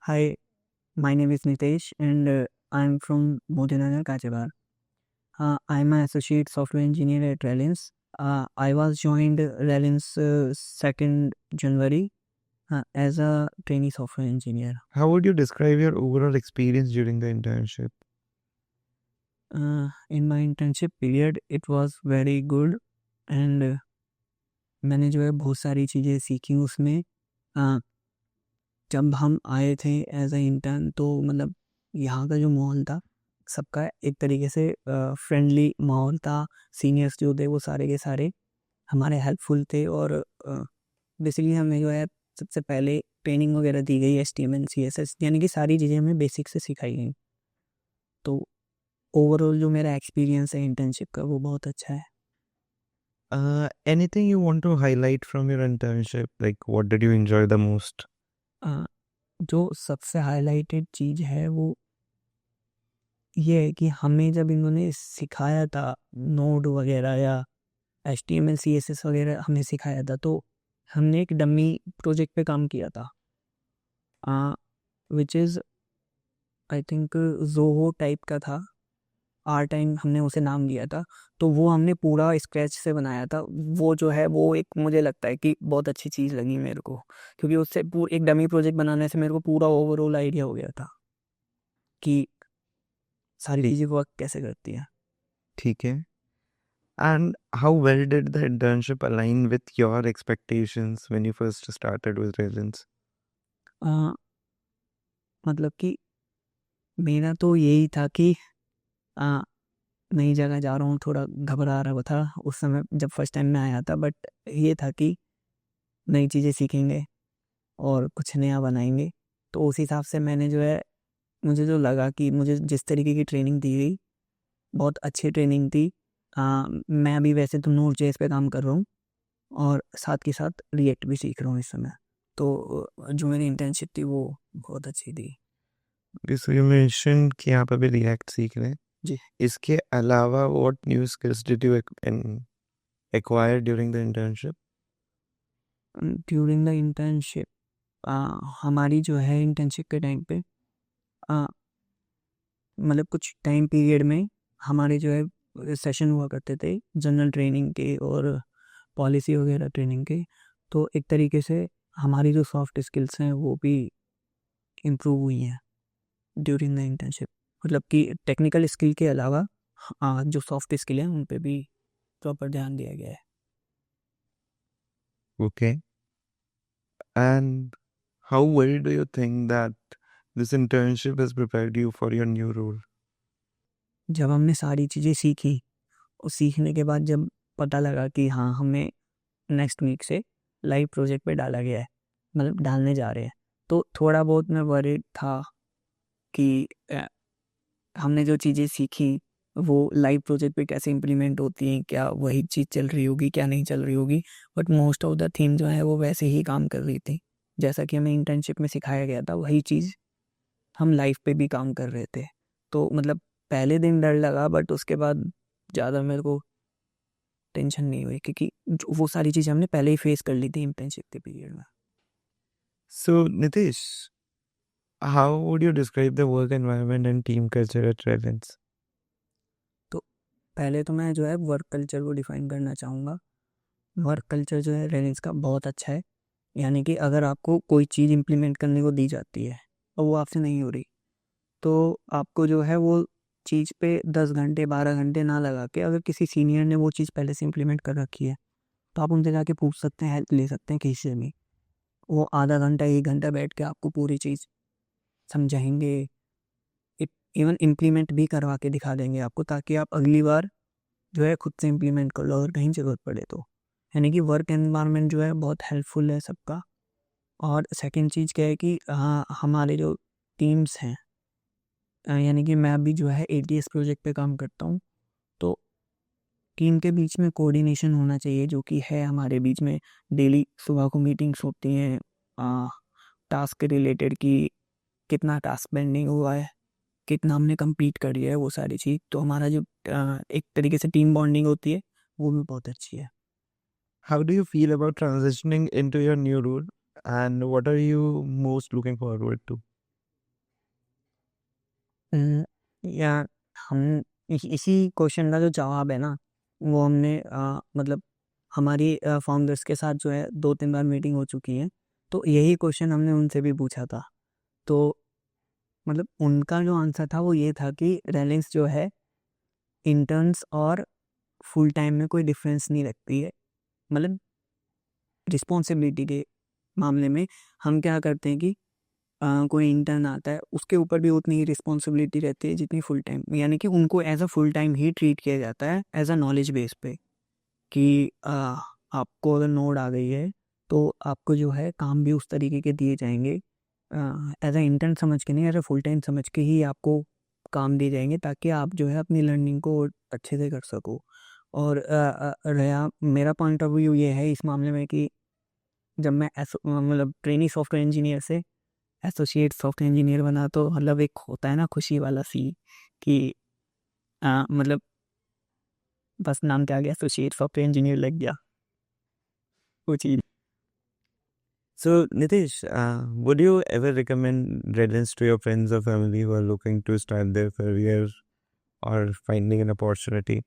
Hi, my name is Nitesh and I'm from Modinagar, Kachewar. I'm an associate software engineer at Reliance. I was joined Reliance 2nd January as a trainee software engineer. How would you describe your overall experience during the internship? In my internship period, it was very good and मैंने जो है बहुत सारी चीज़ें सीखी उसमें. uh, जब हम आए थे एज अ इंटर्न तो मतलब यहाँ का जो माहौल था सबका एक तरीके से फ्रेंडली माहौल था. सीनियर्स जो थे वो सारे के सारे हमारे हेल्पफुल थे और बेसिकली हमें जो है सबसे पहले ट्रेनिंग वगैरह दी गई HTML CSS यानी कि सारी चीज़ें हमें बेसिक से सिखाई गई. तो ओवरऑल जो मेरा एक्सपीरियंस है इंटर्नशिप का वो बहुत अच्छा है. Anything you want to highlight from your internship? Like, what did you enjoy the most? जो सबसे हाईलाइटेड चीज़ है वो ये है कि हमें जब इन्होंने सिखाया था नोड वगैरह या HTML CSS वगैरह हमें सिखाया था तो हमने एक डमी प्रोजेक्ट पे काम किया था which is I think Zoho type का था. आर टाइम हमने उसे नाम दिया था. तो वो हमने पूरा स्क्रैच से बनाया था. वो जो है वो एक मुझे लगता है कि बहुत अच्छी चीज़ लगी मेरे को क्योंकि उससे एक डमी प्रोजेक्ट बनाने से मेरे को पूरा ओवरऑल आइडिया हो गया था कि सारी ठीक चीज़ें वर्क कैसे करती हैं. ठीक है. And how well did the internship align with your expectations when you first started with Reliance? अ, मतलब कि मेरा तो यही था कि अ, नई जगह जा रहा हूँ, थोड़ा घबरा रहा था उस समय जब फर्स्ट टाइम मैं आया था. बट ये था कि नई चीज़ें सीखेंगे और कुछ नया बनाएंगे. तो उस हिसाब से मैंने जो है मुझे जो लगा कि मुझे जिस तरीके की ट्रेनिंग दी गई बहुत अच्छी ट्रेनिंग थी. मैं अभी वैसे तो Node.js पे काम कर रहा हूँ और साथ के साथ रिएक्ट भी सीख रहा हूँ इस समय. तो जो मेरी इंटर्नशिप थी वो बहुत अच्छी थी. So you mentioned कि आप अभी React सीख रहे हैं. जी. इसके अलावा what new skills did you acquire during the internship? During the internship हमारी जो है इंटर्नशिप के टाइम पे मतलब कुछ टाइम पीरियड में हमारे जो है सेशन हुआ करते थे जनरल ट्रेनिंग के और पॉलिसी वगैरह ट्रेनिंग के. तो एक तरीके से हमारी जो सॉफ्ट स्किल्स हैं वो भी इम्प्रूव हुई हैं ड्यूरिंग द इंटर्नशिप. मतलब कि टेक्निकल स्किल के अलावा जो सॉफ्ट स्किल हैं उन पे भी प्रॉपर ध्यान दिया गया है. Okay. And how well do you think that this internship has prepared you for your new role? जब हमने सारी चीज़ें सीखी और सीखने के बाद जब पता लगा कि हाँ हमें नेक्स्ट वीक से लाइव प्रोजेक्ट पे डाला गया है मतलब डालने जा रहे हैं तो थोड़ा बहुत मैं वरीड था कि हमने जो चीज़ें सीखी वो लाइव प्रोजेक्ट पे कैसे इम्प्लीमेंट होती हैं, क्या वही चीज़ चल रही होगी क्या नहीं चल रही होगी. But most of the theme जो है वो वैसे ही काम कर रही थी जैसा कि हमें इंटर्नशिप में सिखाया गया था. वही चीज़ हम लाइव पे भी काम कर रहे थे. तो मतलब पहले दिन डर लगा बट उसके बाद ज़्यादा मेरे को टेंशन नहीं हुई क्योंकि वो सारी चीज़ें हमने पहले ही फेस कर ली थी इंटर्नशिप के पीरियड में. So, Nitish, how would you describe the work environment and team culture at Reliance? तो पहले तो मैं जो है वर्क कल्चर को डिफाइन करना चाहूँगा. वर्क कल्चर जो है रेलेंस का बहुत अच्छा है. यानी कि अगर आपको कोई चीज़ इम्प्लीमेंट करने को दी जाती है और वो आपसे नहीं हो रही तो आपको जो है वो चीज़ पे 10 घंटे 12 घंटे ना लगा के अगर किसी सीनियर ने वो चीज़ पहले से इम्प्लीमेंट कर रखी है तो आप उनसे जाके पूछ सकते हैं, हेल्प ले सकते हैं किसी से भी. वो आधा घंटा 1 घंटा बैठ के आपको पूरी चीज़ समझाएंगे, इवन इम्प्लीमेंट भी करवा के दिखा देंगे आपको ताकि आप अगली बार जो है खुद से इम्प्लीमेंट कर लो अगर कहीं ज़रूरत पड़े तो. यानी कि वर्क एनवायरनमेंट जो है बहुत हेल्पफुल है सबका. और सेकंड चीज़ क्या है कि हाँ हमारे जो टीम्स हैं यानी कि मैं अभी जो है ATS प्रोजेक्ट पे काम करता हूँ. तो टीम के बीच में कोऑर्डिनेशन होना चाहिए जो कि है हमारे बीच में. डेली सुबह को मीटिंग्स होती हैं टास्क के रिलेटेड कि कितना टास्क पेंडिंग हुआ है, कितना हमने कंप्लीट कर लिया है वो सारी चीज़. तो हमारा जो एक तरीके से टीम बॉन्डिंग होती है वो भी बहुत अच्छी है. How do you feel about transitioning into your new role? And what are you most looking forward to? या हम इसी क्वेश्चन का जो जवाब है ना, वो हमने मतलब हमारी फाउंडर्स के साथ जो है 2-3 बार मीटिंग हो चुकी है, तो यही क्वेश्चन हमने उनसे भी पूछा था। तो मतलब उनका जो आंसर था वो ये था कि रेलिंग्स जो है इंटर्न्स और फुल टाइम में कोई डिफरेंस नहीं रखती है। मतलब रिस्पॉन्सिबिलिटी के मामले में हम क्या करते हैं कि कोई इंटर्न आता है उसके ऊपर भी उतनी ही रिस्पॉन्सिबिलिटी रहती है जितनी फुल टाइम, यानी कि उनको एज अ फुल टाइम ही ट्रीट किया जाता है एज अ नॉलेज बेस पे कि आपको अगर नोड आ गई है तो आपको जो है काम भी उस तरीके के दिए जाएंगे, एज अ इंटर्न समझ के नहीं, एज अ फुल टाइम समझ के ही आपको काम दिए जाएंगे ताकि आप जो है अपनी लर्निंग को अच्छे से कर सको। और रहा मेरा पॉइंट ऑफ व्यू ये है इस मामले में कि जब मैं मतलब ट्रेनी सॉफ्टवेयर इंजीनियर से एसोसिएट सॉफ्टवेयर इंजीनियर बना तो मतलब एक होता है ना खुशी वाला सीन कि मतलब बस नाम क्या आ गया, एसोसिएट सॉफ्टवेयर इंजीनियर लग गया वो चीज़। So, Nitish, would you ever recommend Redlands to your friends or family who are looking to start their career or finding an opportunity?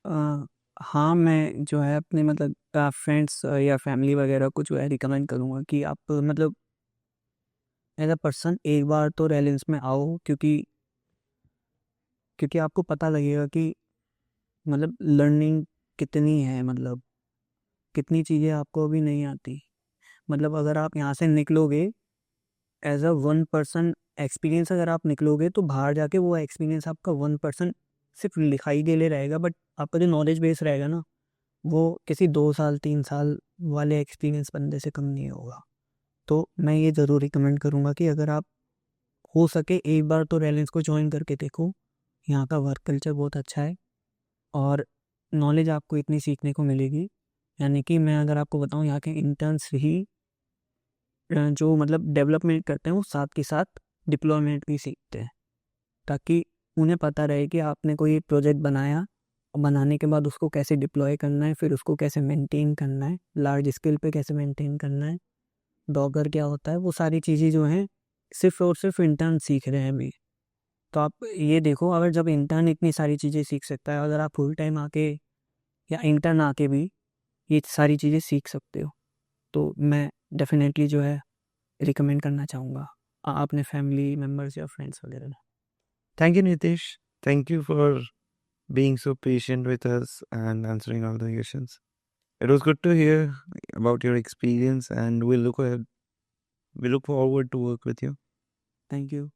हाँ, मैं जो है अपने मतलब फ्रेंड्स या फैमिली वगैरह को जो है रिकमेंड करूँगा कि आप मतलब एज अ पर्सन एक बार तो रेलिंस में आओ, क्योंकि क्योंकि आपको पता लगेगा कि मतलब लर्निंग कितनी है, मतलब कितनी चीज़ें आपको अभी नहीं आती। मतलब अगर आप यहाँ से निकलोगे एज अ 1% एक्सपीरियंस, अगर आप निकलोगे तो बाहर जाके वो एक्सपीरियंस आपका 1% सिर्फ लिखाई के लिए रहेगा, बट आपका जो नॉलेज बेस रहेगा ना वो किसी 2 साल 3 साल वाले एक्सपीरियंस बंदे से कम नहीं होगा। तो मैं ये ज़रूर रिकमेंड करूँगा कि अगर आप हो सके एक बार तो रेलिंस को ज्वाइन करके देखो। यहाँ का वर्क कल्चर बहुत अच्छा है और नॉलेज आपको इतनी सीखने को मिलेगी, यानी कि मैं अगर आपको बताऊँ यहाँ के इंटर्न्स ही जो मतलब डेवलपमेंट करते हैं वो साथ के साथ डिप्लॉयमेंट भी सीखते हैं, ताकि उन्हें पता रहे कि आपने कोई प्रोजेक्ट बनाया और बनाने के बाद उसको कैसे डिप्लॉय करना है, फिर उसको कैसे मेंटेन करना है, लार्ज स्केल पे कैसे मेंटेन करना है, डॉगर क्या होता है, वो सारी चीज़ें जो हैं सिर्फ और सिर्फ इंटर्न सीख रहे हैं अभी। तो आप ये देखो, अगर जब इंटर्न इतनी सारी चीज़ें सीख सकता है, अगर आप फुल टाइम आके या इंटर्न आके भी ये सारी चीज़ें सीख सकते हो, तो मैं डेफिनेटली जो है रिकमेंड करना चाहूँगा अपने फैमिली मेम्बर्स या फ्रेंड्स वगैरह में। Thank you, Nitish. Thank you for being so patient with us and answering all the questions. It was good to hear about your experience, and we look forward to work with you. Thank you.